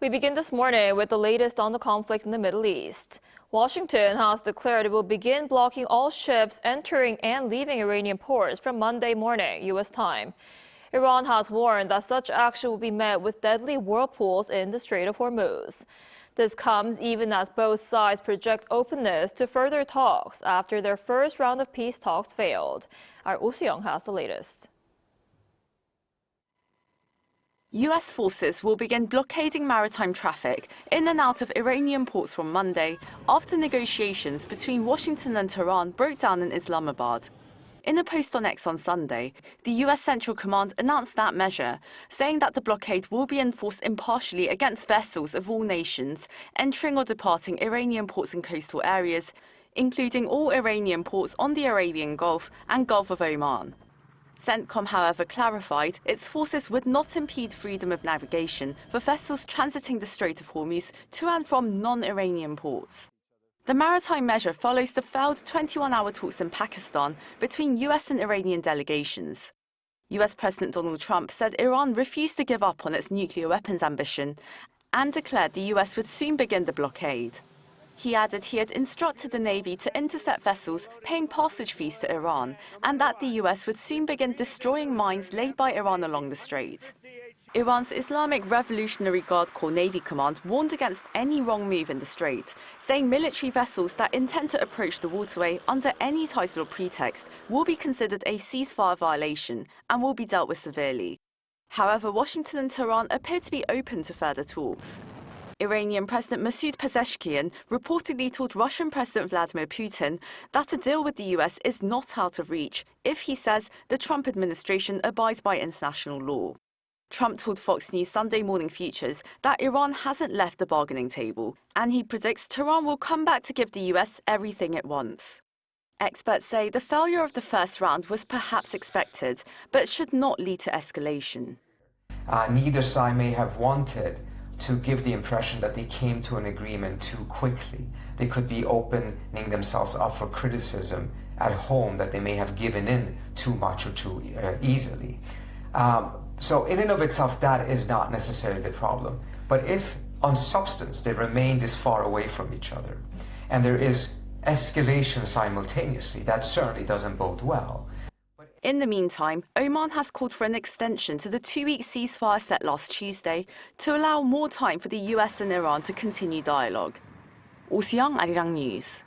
We begin this morning with the latest on the conflict in the Middle East. Washington has declared it will begin blocking all ships entering and leaving Iranian ports from Monday morning, U.S. time. Iran has warned that such action will be met with deadly whirlpools in the Strait of Hormuz. This comes even as both sides project openness to further talks after their first round of peace talks failed. Our Soo-young has the latest. U.S. forces will begin blockading maritime traffic in and out of Iranian ports from Monday after negotiations between Washington and Tehran broke down in Islamabad. In a post on X on Sunday, the U.S. Central Command announced that measure, saying that the blockade will be enforced impartially against vessels of all nations entering or departing Iranian ports and coastal areas, including all Iranian ports on the Arabian Gulf and Gulf of Oman. CENTCOM, however, clarified its forces would not impede freedom of navigation for vessels transiting the Strait of Hormuz to and from non-Iranian ports. The maritime measure follows the failed 21-hour talks in Pakistan between U.S. and Iranian delegations. U.S. President Donald Trump said Iran refused to give up on its nuclear weapons ambition and declared the U.S. would soon begin the blockade. He added he had instructed the Navy to intercept vessels paying passage fees to Iran and that the U.S. would soon begin destroying mines laid by Iran along the strait. Iran's Islamic Revolutionary Guard Corps Navy Command warned against any wrong move in the strait, saying military vessels that intend to approach the waterway under any title or pretext will be considered a ceasefire violation and will be dealt with severely. However, Washington and Tehran appear to be open to further talks. Iranian President Masoud Pezeshkian reportedly told Russian President Vladimir Putin that a deal with the US is not out of reach if, he says, the Trump administration abides by international law. Trump told Fox News Sunday Morning Futures that Iran hasn't left the bargaining table, and he predicts Tehran will come back to give the US everything it wants. Experts say the failure of the first round was perhaps expected, but should not lead to escalation. Neither side may have wanted to give the impression that they came to an agreement too quickly. They could be opening themselves up for criticism at home that they may have given in too much or too easily. So in and of itself, that is not necessarily the problem. But if on substance they remain this far away from each other and there is escalation simultaneously, that certainly doesn't bode well. In the meantime, Oman has called for an extension to the 2-week ceasefire set last Tuesday to allow more time for the US and Iran to continue dialogue. Soo-young, ArirangNews.